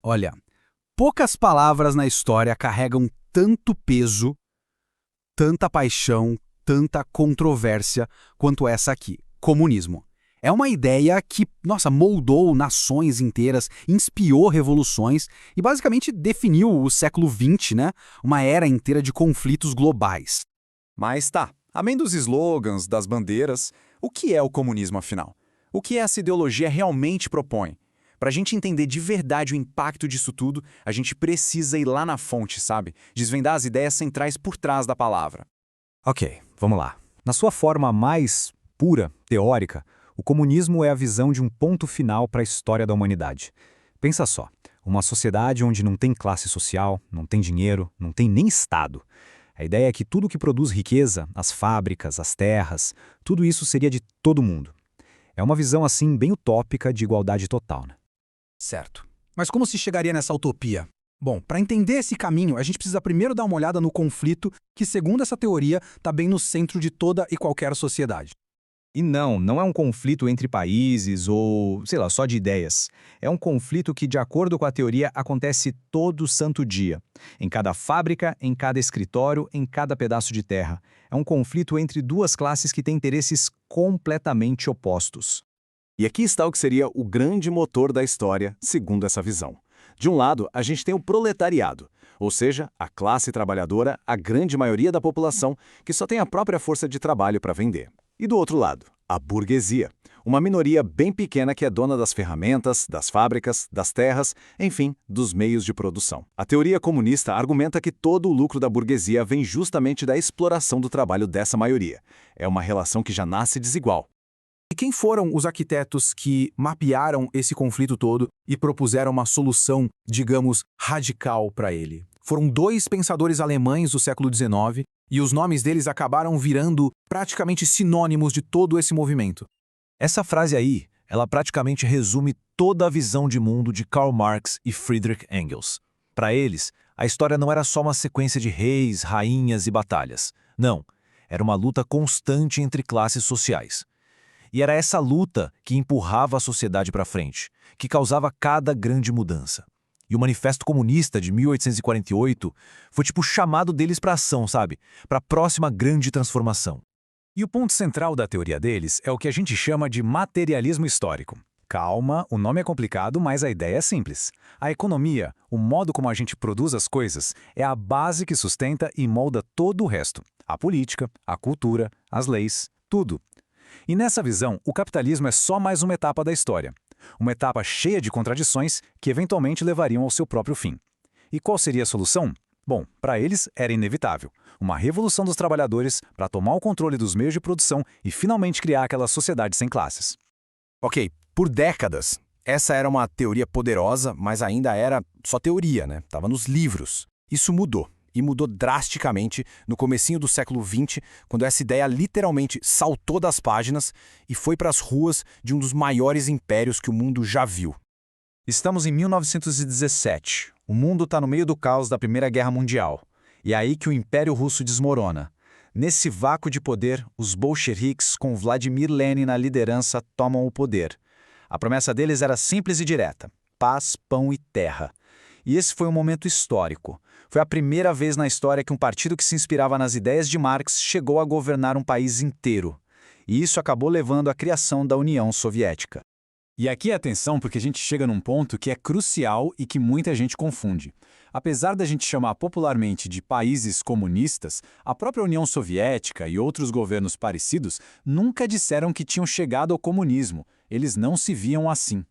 Olha, poucas palavras na história carregam tanto peso, tanta paixão, tanta controvérsia quanto essa aqui: comunismo. É uma ideia que, nossa, moldou nações inteiras, inspirou revoluções e basicamente definiu o século XX, né? Uma era inteira de conflitos globais. Mas tá, além dos slogans, das bandeiras, o que é o comunismo afinal? O que essa ideologia realmente propõe? Para a gente entender de verdade o impacto disso tudo, a gente precisa ir lá na fonte, sabe? Desvendar as ideias centrais por trás da palavra. Ok, vamos lá. Na sua forma mais pura, teórica, o comunismo é a visão de um ponto final para a história da humanidade. Pensa só, uma sociedade onde não tem classe social, não tem dinheiro, não tem nem Estado. A ideia é que tudo que produz riqueza, as fábricas, as terras, tudo isso seria de todo mundo. É uma visão assim bem utópica de igualdade total, né? Certo. Mas como se chegaria nessa utopia? Bom, para entender esse caminho, a gente precisa primeiro dar uma olhada no conflito que, segundo essa teoria, está bem no centro de toda e qualquer sociedade. E não é um conflito entre países ou, sei lá, só de ideias. É um conflito que, de acordo com a teoria, acontece todo santo dia. Em cada fábrica, em cada escritório, em cada pedaço de terra. É um conflito entre duas classes que têm interesses completamente opostos. E aqui está o que seria o grande motor da história, segundo essa visão. De um lado, a gente tem o proletariado, ou seja, a classe trabalhadora, a grande maioria da população, que só tem a própria força de trabalho para vender. E do outro lado, a burguesia, uma minoria bem pequena que é dona das ferramentas, das fábricas, das terras, enfim, dos meios de produção. A teoria comunista argumenta que todo o lucro da burguesia vem justamente da exploração do trabalho dessa maioria. É uma relação que já nasce desigual. E quem foram os arquitetos que mapearam esse conflito todo e propuseram uma solução, digamos, radical para ele? Foram dois pensadores alemães do século XIX e os nomes deles acabaram virando praticamente sinônimos de todo esse movimento. Essa frase aí, ela praticamente resume toda a visão de mundo de Karl Marx e Friedrich Engels. Para eles, a história não era só uma sequência de reis, rainhas e batalhas. Não, era uma luta constante entre classes sociais. E era essa luta que empurrava a sociedade para frente, que causava cada grande mudança. E o Manifesto Comunista de 1848 foi tipo o chamado deles para ação, sabe? Para a próxima grande transformação. E o ponto central da teoria deles é o que a gente chama de materialismo histórico. Calma, o nome é complicado, mas a ideia é simples. A economia, o modo como a gente produz as coisas, é a base que sustenta e molda todo o resto. A política, a cultura, as leis, tudo. E nessa visão, o capitalismo é só mais uma etapa da história. Uma etapa cheia de contradições que eventualmente levariam ao seu próprio fim. E qual seria a solução? Bom, para eles era inevitável. Uma revolução dos trabalhadores para tomar o controle dos meios de produção e finalmente criar aquela sociedade sem classes. Ok, por décadas, essa era uma teoria poderosa, mas ainda era só teoria, né? Estava nos livros. Isso mudou. E mudou drasticamente no comecinho do século XX, quando essa ideia literalmente saltou das páginas e foi para as ruas de um dos maiores impérios que o mundo já viu. Estamos em 1917. O mundo está no meio do caos da Primeira Guerra Mundial. E é aí que o Império Russo desmorona. Nesse vácuo de poder, os bolcheviques, com Vladimir Lenin na liderança, tomam o poder. A promessa deles era simples e direta: paz, pão e terra. E esse foi um momento histórico. Foi a primeira vez na história que um partido que se inspirava nas ideias de Marx chegou a governar um país inteiro. E isso acabou levando à criação da União Soviética. E aqui atenção, porque a gente chega num ponto que é crucial e que muita gente confunde. Apesar da gente chamar popularmente de países comunistas, a própria União Soviética e outros governos parecidos nunca disseram que tinham chegado ao comunismo. Eles não se viam assim.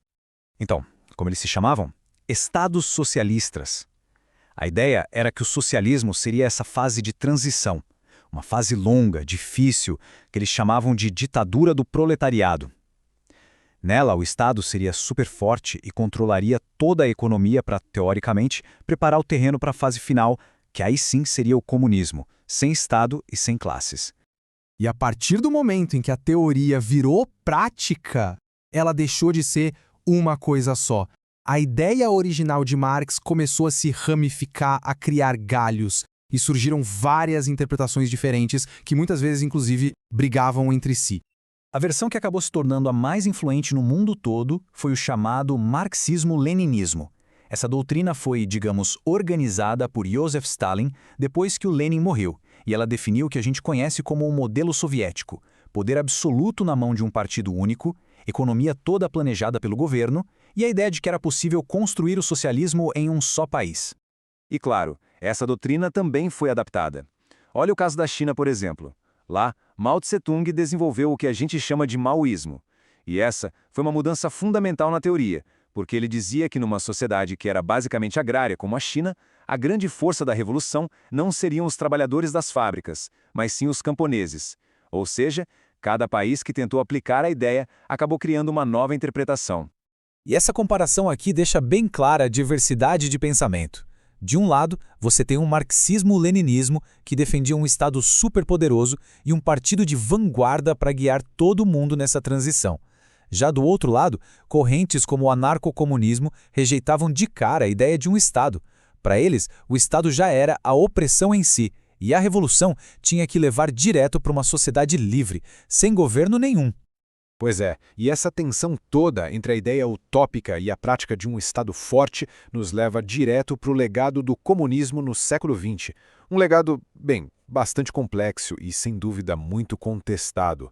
Então, como eles se chamavam? Estados socialistas. A ideia era que o socialismo seria essa fase de transição, uma fase longa, difícil, que eles chamavam de ditadura do proletariado. Nela, o Estado seria super forte e controlaria toda a economia para, teoricamente, preparar o terreno para a fase final, que aí sim seria o comunismo, sem Estado e sem classes. E a partir do momento em que a teoria virou prática, ela deixou de ser uma coisa só. A ideia original de Marx começou a se ramificar, a criar galhos, e surgiram várias interpretações diferentes que muitas vezes, inclusive, brigavam entre si. A versão que acabou se tornando a mais influente no mundo todo foi o chamado marxismo-leninismo. Essa doutrina foi, digamos, organizada por Joseph Stalin depois que o Lenin morreu, e ela definiu o que a gente conhece como o modelo soviético: poder absoluto na mão de um partido único, economia toda planejada pelo governo e a ideia de que era possível construir o socialismo em um só país. E claro, essa doutrina também foi adaptada. Olha o caso da China, por exemplo. Lá, Mao Tse-tung desenvolveu o que a gente chama de maoísmo. E essa foi uma mudança fundamental na teoria, porque ele dizia que numa sociedade que era basicamente agrária como a China, a grande força da revolução não seriam os trabalhadores das fábricas, mas sim os camponeses. Ou seja, cada país que tentou aplicar a ideia acabou criando uma nova interpretação. E essa comparação aqui deixa bem clara a diversidade de pensamento. De um lado, você tem um marxismo-leninismo que defendia um Estado superpoderoso e um partido de vanguarda para guiar todo mundo nessa transição. Já do outro lado, correntes como o anarcocomunismo rejeitavam de cara a ideia de um Estado. Para eles, o Estado já era a opressão em si, e a revolução tinha que levar direto para uma sociedade livre, sem governo nenhum. Pois é, e essa tensão toda entre a ideia utópica e a prática de um Estado forte nos leva direto para o legado do comunismo no século XX. Um legado, bem, bastante complexo e, sem dúvida, muito contestado.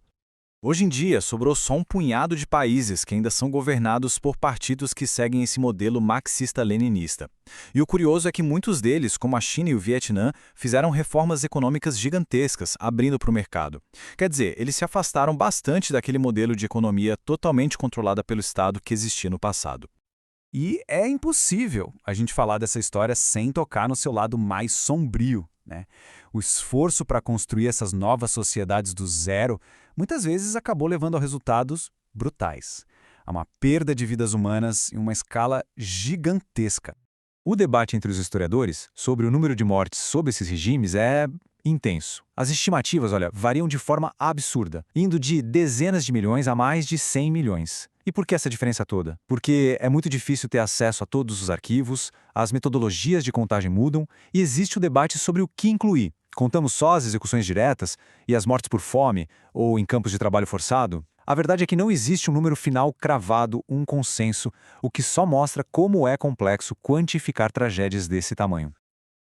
Hoje em dia, sobrou só um punhado de países que ainda são governados por partidos que seguem esse modelo marxista-leninista. E o curioso é que muitos deles, como a China e o Vietnã, fizeram reformas econômicas gigantescas, abrindo para o mercado. Quer dizer, eles se afastaram bastante daquele modelo de economia totalmente controlada pelo Estado que existia no passado. E é impossível a gente falar dessa história sem tocar no seu lado mais sombrio, né? O esforço para construir essas novas sociedades do zero muitas vezes acabou levando a resultados brutais. A uma perda de vidas humanas em uma escala gigantesca. O debate entre os historiadores sobre o número de mortes sob esses regimes é intenso. As estimativas, variam de forma absurda, indo de dezenas de milhões a mais de 100 milhões. E por que essa diferença toda? Porque é muito difícil ter acesso a todos os arquivos, as metodologias de contagem mudam e existe o debate sobre o que incluir. Contamos só as execuções diretas e as mortes por fome ou em campos de trabalho forçado? A verdade é que não existe um número final cravado, um consenso, o que só mostra como é complexo quantificar tragédias desse tamanho.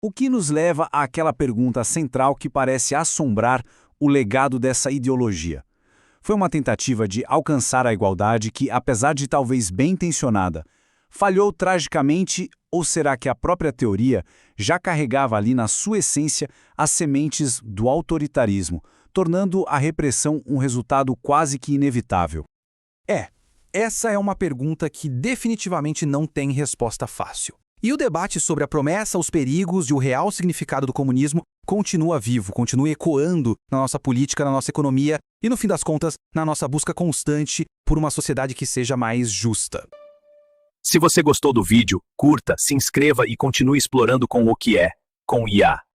O que nos leva àquela pergunta central que parece assombrar o legado dessa ideologia. Foi uma tentativa de alcançar a igualdade que, apesar de talvez bem intencionada, falhou tragicamente, ou será que a própria teoria já carregava ali na sua essência as sementes do autoritarismo, tornando a repressão um resultado quase que inevitável? Essa é uma pergunta que definitivamente não tem resposta fácil. E o debate sobre a promessa, os perigos e o real significado do comunismo continua vivo, continua ecoando na nossa política, na nossa economia e, no fim das contas, na nossa busca constante por uma sociedade que seja mais justa. Se você gostou do vídeo, curta, se inscreva e continue explorando com o que é, com IA.